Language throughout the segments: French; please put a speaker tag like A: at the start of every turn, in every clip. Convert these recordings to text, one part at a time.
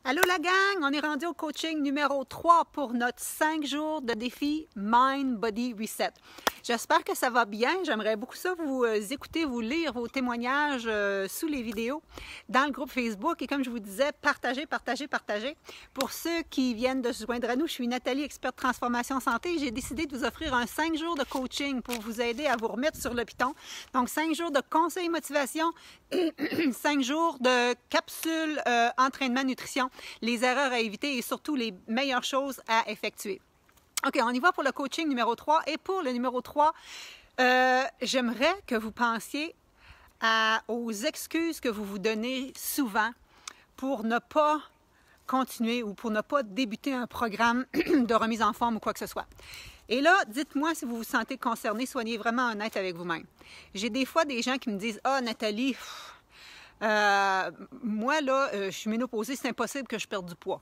A: Allô la gang, on est rendu au coaching numéro 3 pour notre 5 jours de défi Mind Body Reset. J'espère que ça va bien. J'aimerais beaucoup ça vous écouter, vous lire vos témoignages sous les vidéos dans le groupe Facebook. Et comme je vous disais, partagez. Pour ceux qui viennent de se joindre à nous, je suis Nathalie, experte transformation santé. J'ai décidé de vous offrir un 5 jours de coaching pour vous aider à vous remettre sur le piton. Donc 5 jours de conseils motivation, 5 jours de capsules entraînement nutrition, les erreurs à éviter et surtout les meilleures choses à effectuer. OK, on y va pour le coaching numéro 3. Et pour le numéro 3, j'aimerais que vous pensiez aux excuses que vous vous donnez souvent pour ne pas continuer ou pour ne pas débuter un programme de remise en forme ou quoi que ce soit. Et là, dites-moi si vous vous sentez concerné, soyez vraiment honnête avec vous-même. J'ai des fois des gens qui me disent « Ah, Nathalie, moi, là, je suis ménopausée, c'est impossible que je perde du poids. »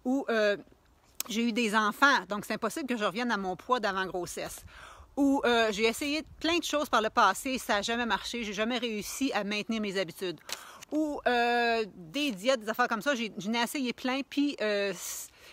A: Ou j'ai eu des enfants, donc c'est impossible que je revienne à mon poids d'avant-grossesse. Ou j'ai essayé plein de choses par le passé, ça n'a jamais marché, j'ai jamais réussi à maintenir mes habitudes. Ou des diètes, des affaires comme ça, j'en ai essayé plein, puis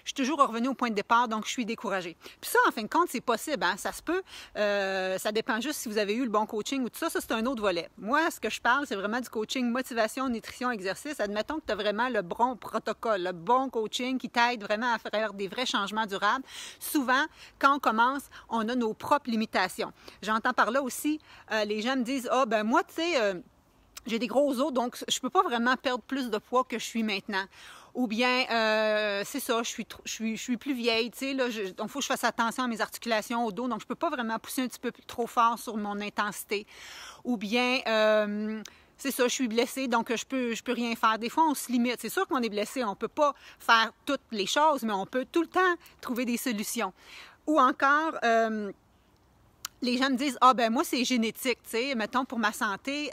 A: je suis toujours revenue au point de départ, donc je suis découragée. Puis ça, en fin de compte, c'est possible, hein? Ça se peut. Ça dépend juste si vous avez eu le bon coaching ou tout ça. Ça, c'est un autre volet. Moi, ce que je parle, c'est vraiment du coaching motivation, nutrition, exercice. Admettons que tu as vraiment le bon protocole, le bon coaching qui t'aide vraiment à faire des vrais changements durables. Souvent, quand on commence, on a nos propres limitations. J'entends par là aussi, les gens me disent « Ah, ben moi, tu sais... j'ai des gros os, donc je ne peux pas vraiment perdre plus de poids que je suis maintenant. » Ou bien, c'est ça, je suis plus vieille, tu sais, là, donc il faut que je fasse attention à mes articulations au dos, donc je ne peux pas vraiment pousser un petit peu trop fort sur mon intensité. Ou bien, c'est ça, je suis blessée, donc je peux rien faire. Des fois, on se limite. C'est sûr qu'on est blessé, on ne peut pas faire toutes les choses, mais on peut tout le temps trouver des solutions. Ou encore... les gens me disent « Ah, ben moi, c'est génétique, tu sais, mettons, pour ma santé,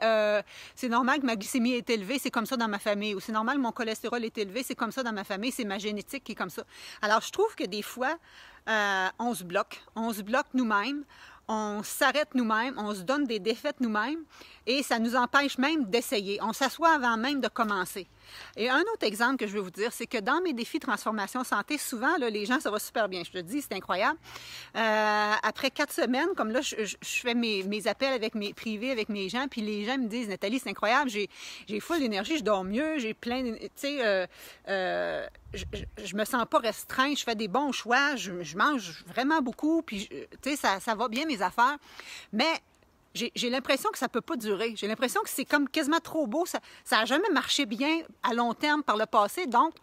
A: c'est normal que ma glycémie est élevée, c'est comme ça dans ma famille. Ou c'est normal que mon cholestérol est élevé, c'est comme ça dans ma famille, c'est ma génétique qui est comme ça. » Alors, je trouve que des fois, on se bloque nous-mêmes, on s'arrête nous-mêmes, on se donne des défaites nous-mêmes et ça nous empêche même d'essayer. On s'assoit avant même de commencer. Et un autre exemple que je veux vous dire, c'est que dans mes défis transformation santé, souvent, là, les gens, ça va super bien. Je te dis, c'est incroyable. Après 4 semaines, comme là, je fais mes appels avec privés avec mes gens, puis les gens me disent, Nathalie, c'est incroyable, j'ai full d'énergie, je dors mieux, j'ai plein, tu sais, je me sens pas restreinte, je fais des bons choix, je mange vraiment beaucoup, puis tu sais, ça va bien mes affaires, mais j'ai l'impression que ça ne peut pas durer. J'ai l'impression que c'est comme quasiment trop beau. Ça n'a jamais marché bien à long terme par le passé. Donc,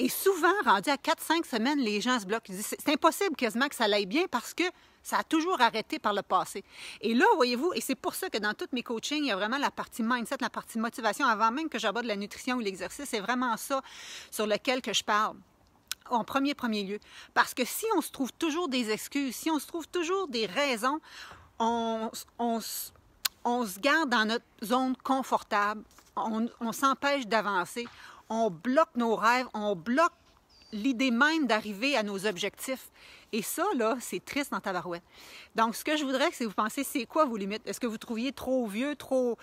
A: et souvent, rendu à 4-5 semaines, les gens se bloquent. Ils disent, c'est impossible quasiment que ça aille bien parce que ça a toujours arrêté par le passé. Et là, voyez-vous, et c'est pour ça que dans tous mes coachings, il y a vraiment la partie mindset, la partie motivation, avant même que j'aborde la nutrition ou l'exercice. C'est vraiment ça sur lequel que je parle. En premier lieu. Parce que si on se trouve toujours des excuses, si on se trouve toujours des raisons, on se garde dans notre zone confortable, on s'empêche d'avancer, on bloque nos rêves, on bloque l'idée même d'arriver à nos objectifs. Et ça, là, c'est triste dans ta barouette. Donc, ce que je voudrais, c'est que vous pensiez, c'est quoi vos limites? Est-ce que vous trouviez trop vieux, trop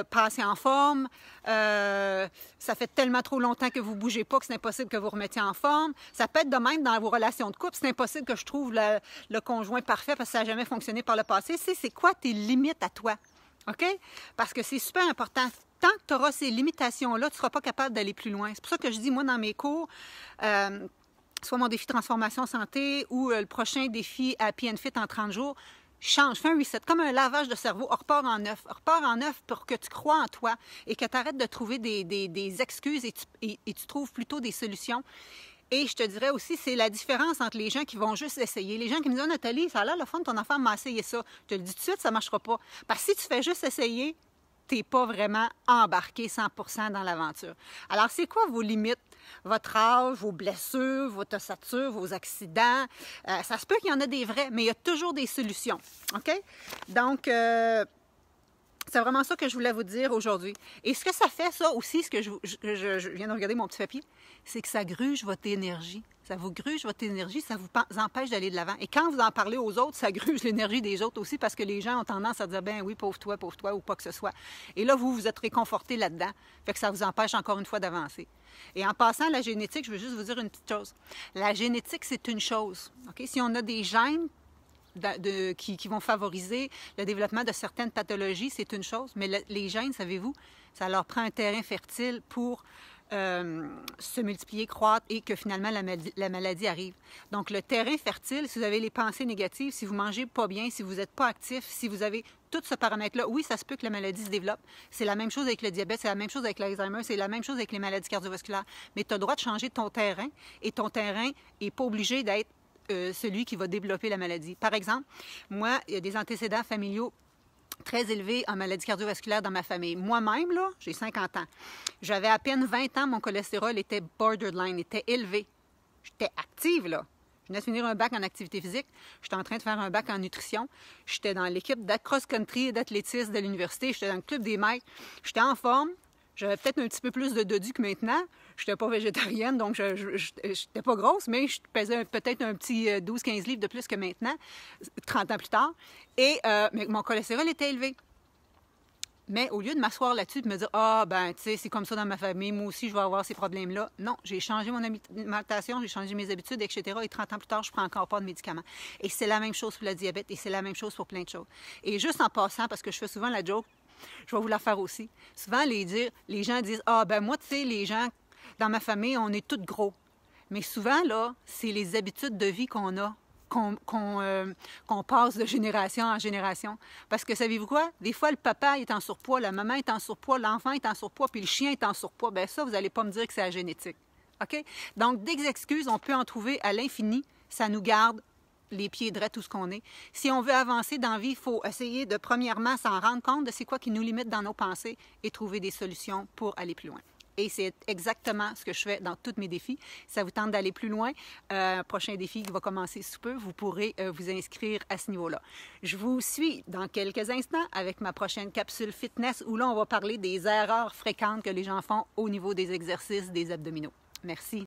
A: passé en forme? Ça fait tellement trop longtemps que vous ne bougez pas que c'est impossible que vous remettiez en forme. Ça peut être de même dans vos relations de couple. C'est impossible que je trouve le conjoint parfait parce que ça n'a jamais fonctionné par le passé. C'est quoi tes limites à toi? OK? Parce que c'est super important. Tant que tu auras ces limitations-là, tu ne seras pas capable d'aller plus loin. C'est pour ça que je dis, moi, dans mes cours, soit mon défi transformation santé ou le prochain défi Happy and Fit en 30 jours, change, fais un reset, comme un lavage de cerveau, on repart en neuf. Repart en neuf pour que tu crois en toi et que tu arrêtes de trouver des excuses et tu trouves plutôt des solutions. Et je te dirais aussi, c'est la différence entre les gens qui vont juste essayer. Les gens qui me disent « Oh, Nathalie, ça a l'air le fun, ton enfant m'a essayé ça. » Je te le dis tout de suite, ça ne marchera pas. Parce que si tu fais juste essayer, tu n'es pas vraiment embarqué 100% dans l'aventure. Alors, c'est quoi vos limites? Votre âge, vos blessures, votre ossature, vos accidents. Ça se peut qu'il y en a des vrais, mais il y a toujours des solutions. OK? Donc, C'est vraiment ça que je voulais vous dire aujourd'hui. Et ce que ça fait, ça aussi, ce que je viens de regarder mon petit papier, c'est que ça gruge votre énergie. Ça vous gruge votre énergie, ça vous empêche d'aller de l'avant. Et quand vous en parlez aux autres, ça gruge l'énergie des autres aussi parce que les gens ont tendance à dire, ben oui, pauvre toi, ou pas que ce soit. Et là, vous êtes réconforté là-dedans. Fait que ça vous empêche encore une fois d'avancer. Et en passant, la génétique, je veux juste vous dire une petite chose. La génétique, c'est une chose. Okay? Si on a des gènes qui vont favoriser le développement de certaines pathologies, c'est une chose. Mais les gènes, savez-vous, ça leur prend un terrain fertile pour se multiplier, croître et que finalement la maladie arrive. Donc le terrain fertile, si vous avez les pensées négatives, si vous mangez pas bien, si vous n'êtes pas actif, si vous avez tout ce paramètre-là, oui, ça se peut que la maladie se développe. C'est la même chose avec le diabète, c'est la même chose avec l'Alzheimer, c'est la même chose avec les maladies cardiovasculaires. Mais tu as le droit de changer ton terrain et ton terrain n'est pas obligé d'être celui qui va développer la maladie. Par exemple, moi, il y a des antécédents familiaux très élevés en maladies cardiovasculaires dans ma famille. Moi-même, là, j'ai 50 ans. J'avais à peine 20 ans, mon cholestérol était borderline, était élevé. J'étais active, là. Je venais de finir un bac en activité physique. J'étais en train de faire un bac en nutrition. J'étais dans l'équipe cross-country et d'athlétisme de l'université. J'étais dans le club des maîtres. J'étais en forme. J'avais peut-être un petit peu plus de dodu que maintenant. Je n'étais pas végétarienne, donc je n'étais pas grosse, mais je pesais peut-être un petit 12-15 livres de plus que maintenant, 30 ans plus tard. Et mais mon cholestérol était élevé. Mais au lieu de m'asseoir là-dessus et de me dire « Ah, ben, tu sais, c'est comme ça dans ma famille, moi aussi, je vais avoir ces problèmes-là. » Non, j'ai changé mon alimentation, j'ai changé mes habitudes, etc. Et 30 ans plus tard, je ne prends encore pas de médicaments. Et c'est la même chose pour le diabète et c'est la même chose pour plein de choses. Et juste en passant, parce que je fais souvent la joke, je vais vous la faire aussi. Souvent, les gens disent « Ah, ben moi, tu sais, les gens dans ma famille, on est tous gros. » Mais souvent, là, c'est les habitudes de vie qu'on a, qu'on passe de génération en génération. Parce que savez-vous quoi? Des fois, le papa est en surpoids, la maman est en surpoids, l'enfant est en surpoids, puis le chien est en surpoids. Bien ça, vous n'allez pas me dire que c'est la génétique. OK? Donc, des excuses, on peut en trouver à l'infini. Ça nous garde les pieds droits tout ce qu'on est. Si on veut avancer dans la vie, il faut essayer de, premièrement, s'en rendre compte de c'est quoi qui nous limite dans nos pensées et trouver des solutions pour aller plus loin. Et c'est exactement ce que je fais dans tous mes défis. Si ça vous tente d'aller plus loin, prochain défi qui va commencer sous peu, vous pourrez vous inscrire à ce niveau-là. Je vous suis dans quelques instants avec ma prochaine capsule fitness où là, on va parler des erreurs fréquentes que les gens font au niveau des exercices des abdominaux. Merci.